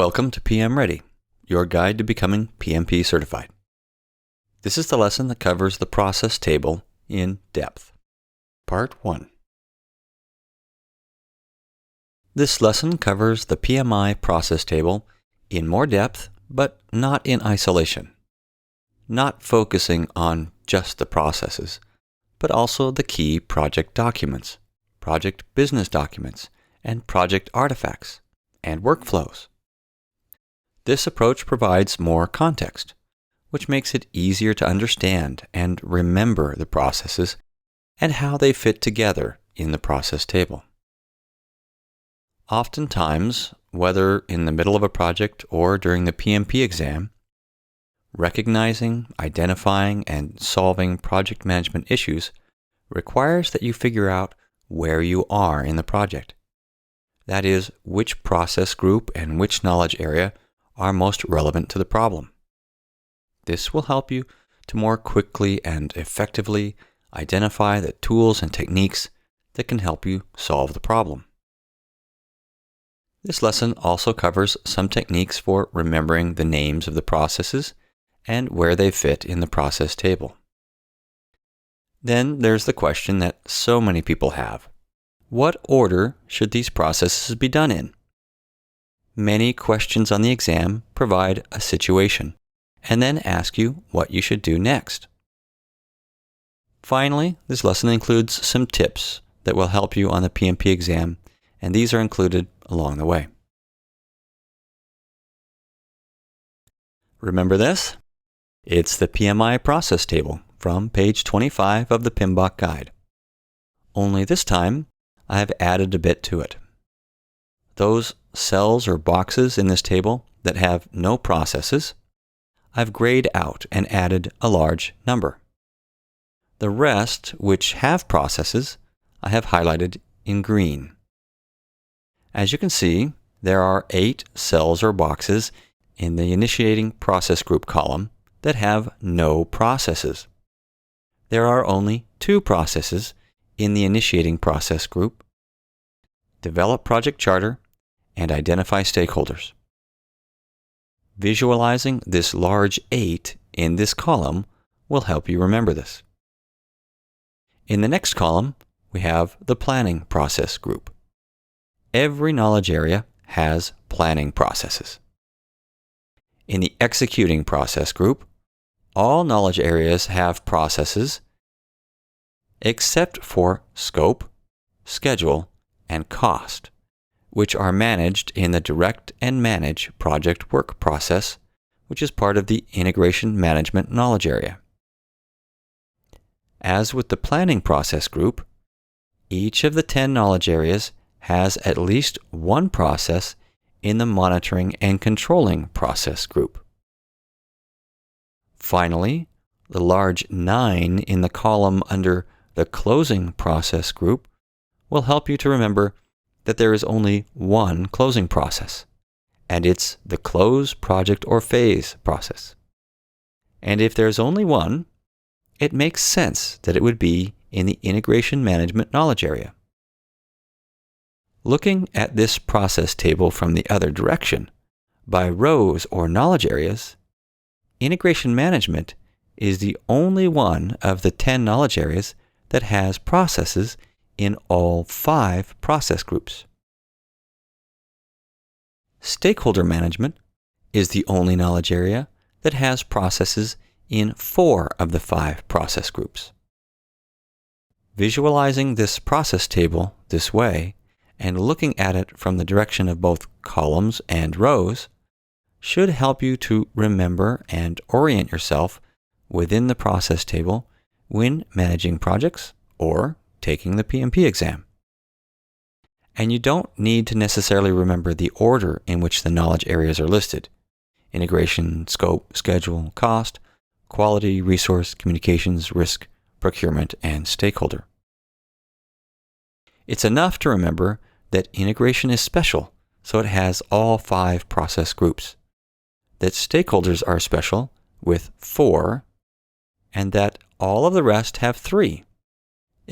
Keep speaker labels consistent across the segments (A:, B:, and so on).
A: Welcome to PM Ready, your guide to becoming PMP certified. This is the lesson that covers the process table in depth. Part 1. This lesson covers the PMI process table in more depth, but not in isolation. Not focusing on just the processes, but also the key project documents, project business documents, and project artifacts, and workflows. This approach provides more context, which makes it easier to understand and remember the processes and how they fit together in the process table. Oftentimes, whether in the middle of a project or during the PMP exam, recognizing, identifying, and solving project management issues requires that you figure out where you are in the project. That is, which process group and which knowledge area are most relevant to the problem. This will help you to more quickly and effectively identify the tools and techniques that can help you solve the problem. This lesson also covers some techniques for remembering the names of the processes and where they fit in the process table. Then there's the question that so many people have. What order should these processes be done in? Many questions on the exam provide a situation and then ask you what you should do next. Finally, this lesson includes some tips that will help you on the PMP exam, and these are included along the way. Remember this? It's the PMI process table from page 25 of the PMBOK guide. Only this time, I have added a bit to it. Those cells or boxes in this table that have no processes, I've grayed out and added a large number. The rest, which have processes, I have highlighted in green. As you can see, there are 8 cells or boxes in the Initiating Process Group column that have no processes. There are only 2 processes in the Initiating Process Group: Develop Project Charter and Identify Stakeholders. Visualizing this large 8 in this column will help you remember this. In the next column, we have the Planning Process Group. Every knowledge area has planning processes. In the Executing Process Group, all knowledge areas have processes except for Scope, Schedule, and Cost, which are managed in the Direct and Manage Project Work process, which is part of the Integration Management knowledge area. As with the Planning Process Group, each of the 10 knowledge areas has at least one process in the Monitoring and Controlling Process Group. Finally, the large 9 in the column under the Closing Process Group will help you to remember that there is only one closing process, and it's the Close Project or Phase process. And if there's only one, it makes sense that it would be in the Integration Management knowledge area. Looking at this process table from the other direction, by rows or knowledge areas, Integration Management is the only one of the 10 knowledge areas that has processes in all 5 process groups. Stakeholder Management is the only knowledge area that has processes in 4 of the 5 process groups. Visualizing this process table this way and looking at it from the direction of both columns and rows should help you to remember and orient yourself within the process table when managing projects or taking the PMP exam. And you don't need to necessarily remember the order in which the knowledge areas are listed: integration, scope, schedule, cost, quality, resource, communications, risk, procurement, and stakeholder. It's enough to remember that integration is special, so it has all 5 process groups, that stakeholders are special with 4, and that all of the rest have 3,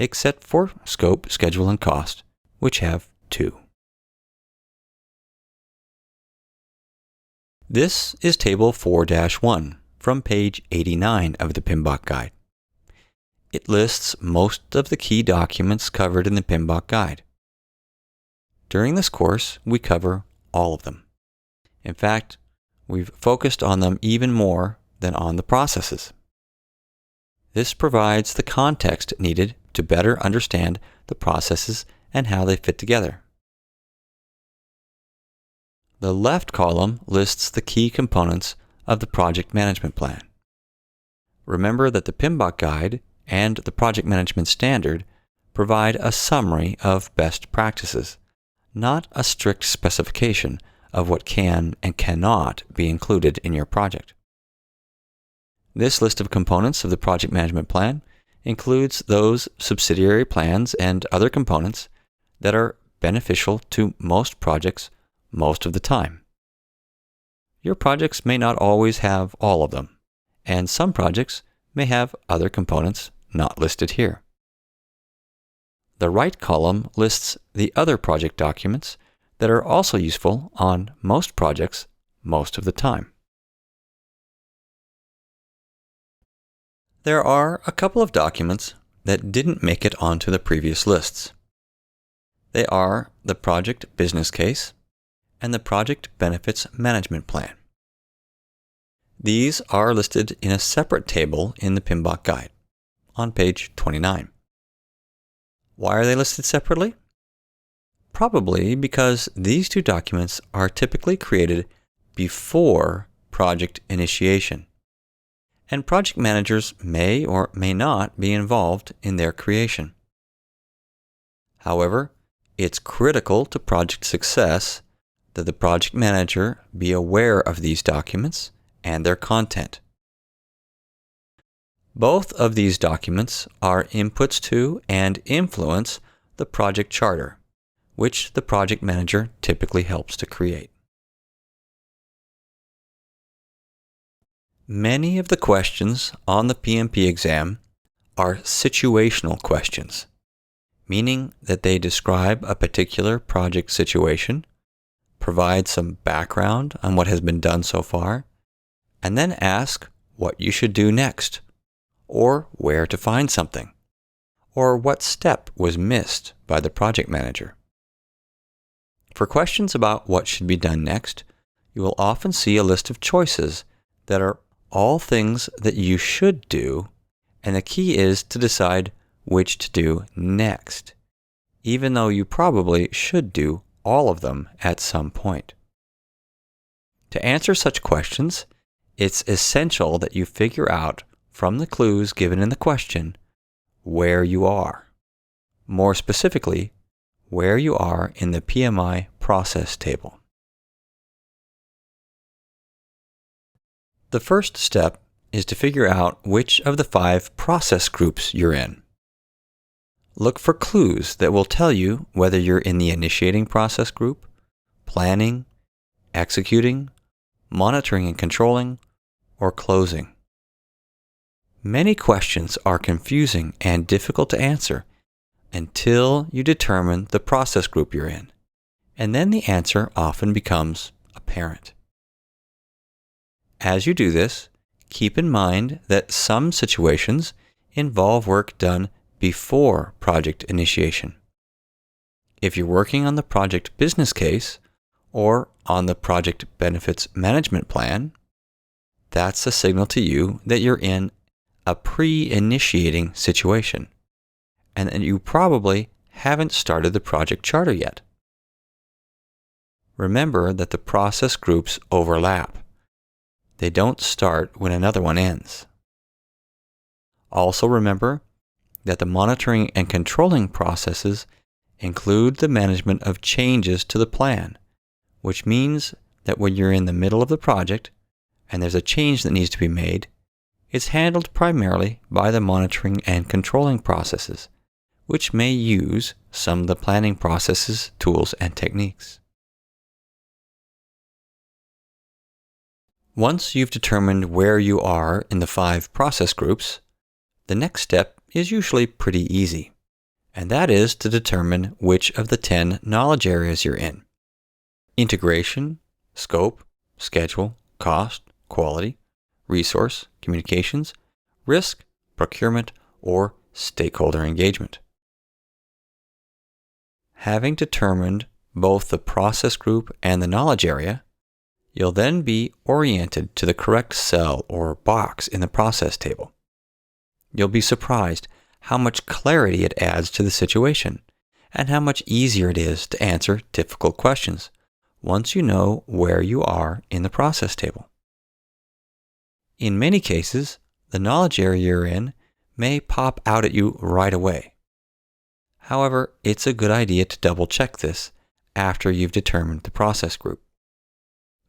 A: except for scope, schedule, and cost, which have 2. This is Table 4-1 from page 89 of the PMBOK Guide. It lists most of the key documents covered in the PMBOK Guide. During this course, we cover all of them. In fact, we've focused on them even more than on the processes. This provides the context needed to better understand the processes and how they fit together. The left column lists the key components of the project management plan. Remember that the PMBOK Guide and the Project Management Standard provide a summary of best practices, not a strict specification of what can and cannot be included in your project. This list of components of the project management plan includes those subsidiary plans and other components that are beneficial to most projects most of the time. Your projects may not always have all of them, and some projects may have other components not listed here. The right column lists the other project documents that are also useful on most projects most of the time. There are a couple of documents that didn't make it onto the previous lists. They are the Project Business Case and the Project Benefits Management Plan. These are listed in a separate table in the PMBOK Guide on page 29. Why are they listed separately? Probably because these two documents are typically created before project initiation, and project managers may or may not be involved in their creation. However, it's critical to project success that the project manager be aware of these documents and their content. Both of these documents are inputs to and influence the project charter, which the project manager typically helps to create. Many of the questions on the PMP exam are situational questions, meaning that they describe a particular project situation, provide some background on what has been done so far, and then ask what you should do next, or where to find something, or what step was missed by the project manager. For questions about what should be done next, you will often see a list of choices that are all things that you should do, and the key is to decide which to do next, even though you probably should do all of them at some point. To answer such questions, it's essential that you figure out from the clues given in the question where you are. More specifically, where you are in the PMI process table. The first step is to figure out which of the 5 process groups you're in. Look for clues that will tell you whether you're in the initiating process group, planning, executing, monitoring and controlling, or closing. Many questions are confusing and difficult to answer until you determine the process group you're in, and then the answer often becomes apparent. As you do this, keep in mind that some situations involve work done before project initiation. If you're working on the project business case or on the project benefits management plan, that's a signal to you that you're in a pre-initiating situation, and that you probably haven't started the project charter yet. Remember that the process groups overlap. They don't start when another one ends. Also remember that the monitoring and controlling processes include the management of changes to the plan, which means that when you're in the middle of the project and there's a change that needs to be made, it's handled primarily by the monitoring and controlling processes, which may use some of the planning processes, tools, and techniques. Once you've determined where you are in the 5 process groups, the next step is usually pretty easy, and that is to determine which of the 10 knowledge areas you're in: integration, scope, schedule, cost, quality, resource, communications, risk, procurement, or stakeholder engagement. Having determined both the process group and the knowledge area, you'll then be oriented to the correct cell or box in the process table. You'll be surprised how much clarity it adds to the situation and how much easier it is to answer difficult questions once you know where you are in the process table. In many cases, the knowledge area you're in may pop out at you right away. However, it's a good idea to double check this after you've determined the process group.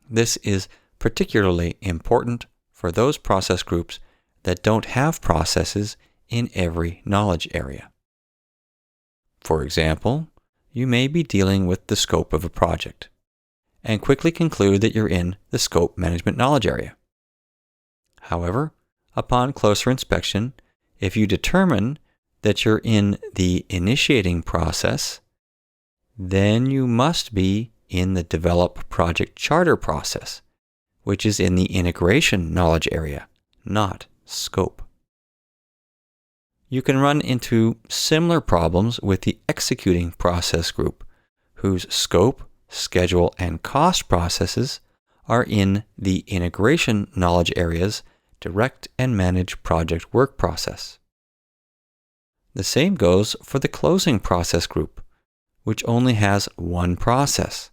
A: This is particularly important for those process groups that don't have processes in every knowledge area. For example, you may be dealing with the scope of a project and quickly conclude that you're in the scope management knowledge area. However, upon closer inspection, if you determine that you're in the initiating process, then you must be in the develop project charter process, which is in the integration knowledge area, not scope. You can run into similar problems with the executing process group, whose scope, schedule, and cost processes are in the integration knowledge area's direct and manage project work process. The same goes for the closing process group, which only has one process,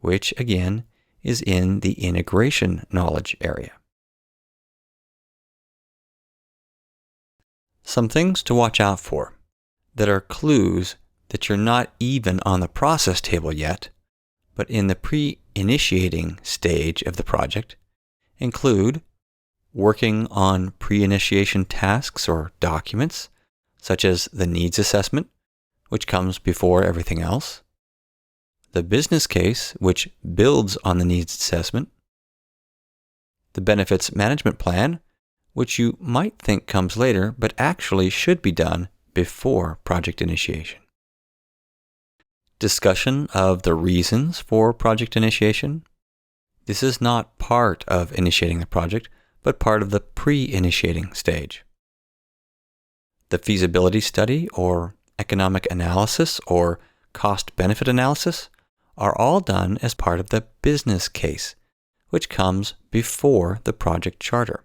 A: which again is in the integration knowledge area. Some things to watch out for that are clues that you're not even on the process table yet, but in the pre-initiating stage of the project include working on pre-initiation tasks or documents, such as the needs assessment, which comes before everything else, the business case, which builds on the needs assessment, the benefits management plan, which you might think comes later, but actually should be done before project initiation. Discussion of the reasons for project initiation. This is not part of initiating the project, but part of the pre-initiating stage. The feasibility study or economic analysis or cost-benefit analysis are all done as part of the business case, which comes before the project charter.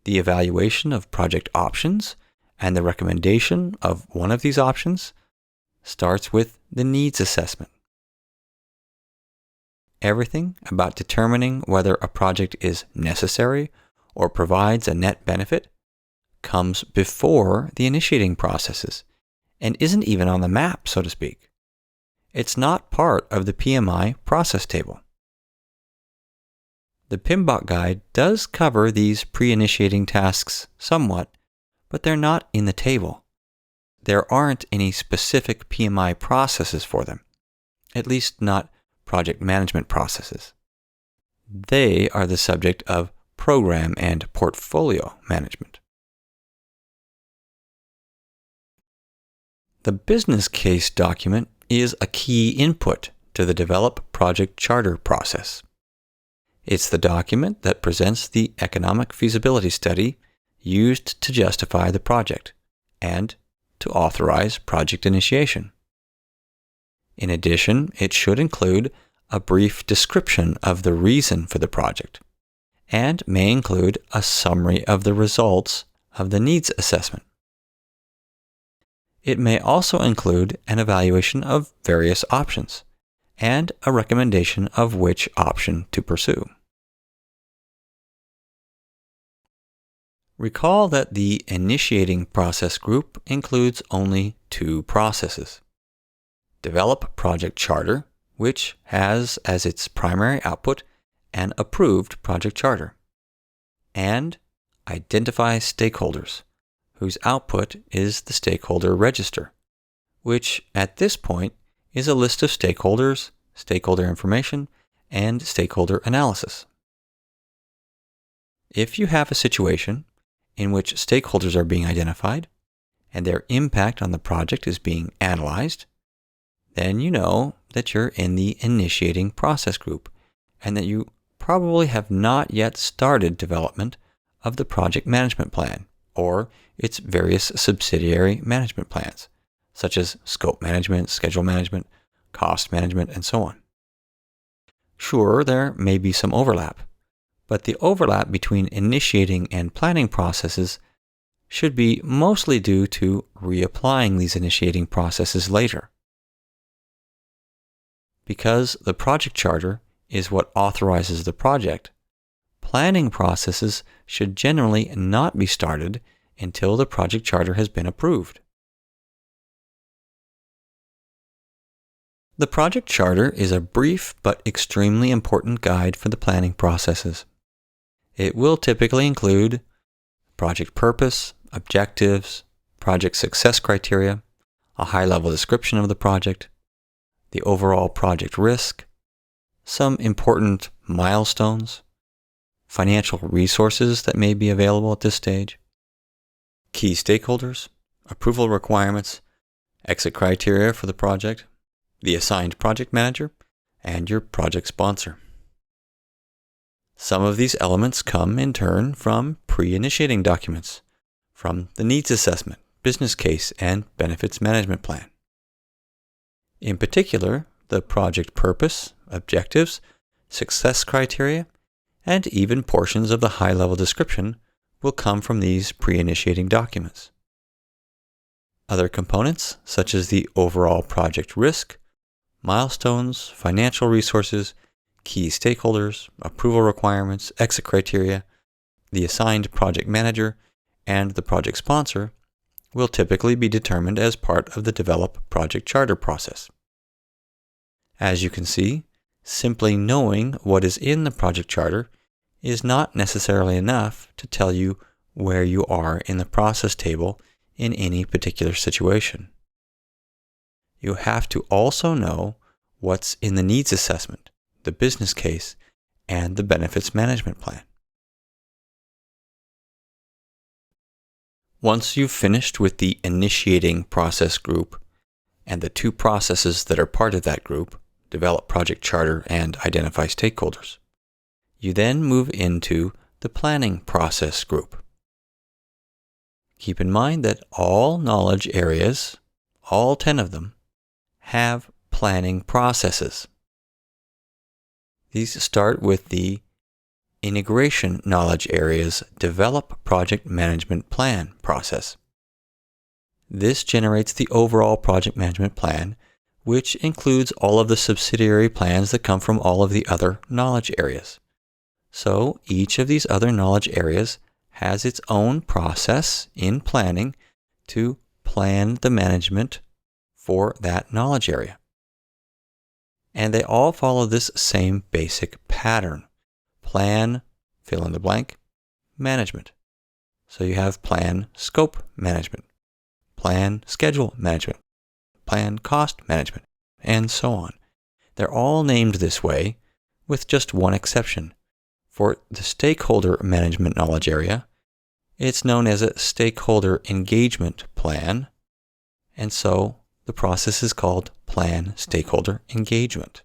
A: The evaluation of project options and the recommendation of one of these options starts with the needs assessment. Everything about determining whether a project is necessary or provides a net benefit comes before the initiating processes and isn't even on the map, so to speak. It's not part of the PMI process table. The PMBOK guide does cover these pre-initiating tasks somewhat, but they're not in the table. There aren't any specific PMI processes for them, at least not project management processes. They are the subject of program and portfolio management. The business case document is a key input to the develop project charter process. It's the document that presents the economic feasibility study used to justify the project and to authorize project initiation. In addition, it should include a brief description of the reason for the project and may include a summary of the results of the needs assessment. It may also include an evaluation of various options and a recommendation of which option to pursue. Recall that the initiating process group includes only two processes. Develop project charter, which has as its primary output an approved project charter, and identify stakeholders, whose output is the stakeholder register, which at this point is a list of stakeholders, stakeholder information, and stakeholder analysis. If you have a situation in which stakeholders are being identified and their impact on the project is being analyzed, then you know that you're in the initiating process group and that you probably have not yet started development of the project management plan or its various subsidiary management plans, such as scope management, schedule management, cost management, and so on. Sure, there may be some overlap, but the overlap between initiating and planning processes should be mostly due to reapplying these initiating processes later. Because the project charter is what authorizes the project, planning processes should generally not be started until the project charter has been approved. The project charter is a brief but extremely important guide for the planning processes. It will typically include project purpose, objectives, project success criteria, a high-level description of the project, the overall project risk, some important milestones, financial resources that may be available at this stage, key stakeholders, approval requirements, exit criteria for the project, the assigned project manager, and your project sponsor. Some of these elements come in turn from pre-initiating documents, from the needs assessment, business case, and benefits management plan. In particular, the project purpose, objectives, success criteria, and even portions of the high-level description will come from these pre-initiating documents. Other components, such as the overall project risk, milestones, financial resources, key stakeholders, approval requirements, exit criteria, the assigned project manager, and the project sponsor will typically be determined as part of the develop project charter process. As you can see, simply knowing what is in the project charter is not necessarily enough to tell you where you are in the process table in any particular situation. You have to also know what's in the needs assessment, the business case, and the benefits management plan. Once you've finished with the initiating process group and the two processes that are part of that group, develop project charter and identify stakeholders, you then move into the planning process group. Keep in mind that all knowledge areas, all 10 of them, have planning processes. These start with the integration knowledge area's develop project management plan process. This generates the overall project management plan, which includes all of the subsidiary plans that come from all of the other knowledge areas. So each of these other knowledge areas has its own process in planning to plan the management for that knowledge area. And they all follow this same basic pattern. Plan, fill in the blank, management. So you have plan scope management, plan schedule management, plan cost management, and so on. They're all named this way with just one exception. For the stakeholder management knowledge area, it's known as a stakeholder engagement plan, and so the process is called plan stakeholder engagement.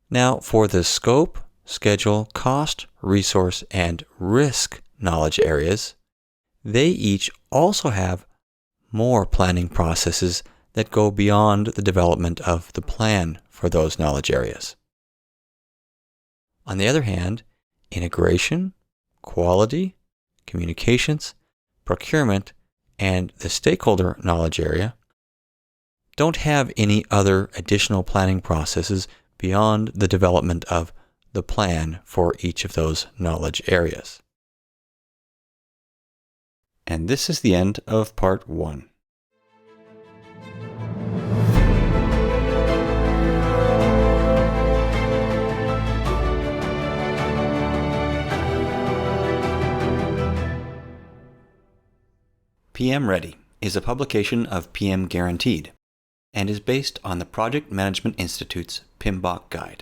A: Now, for the scope, schedule, cost, resource, and risk knowledge areas, they each also have more planning processes that go beyond the development of the plan for those knowledge areas. On the other hand, integration, quality, communications, procurement, and the stakeholder knowledge area don't have any other additional planning processes beyond the development of the plan for each of those knowledge areas. And this is the end of part 1. PM Ready is a publication of PM Guaranteed and is based on the Project Management Institute's PMBOK guide.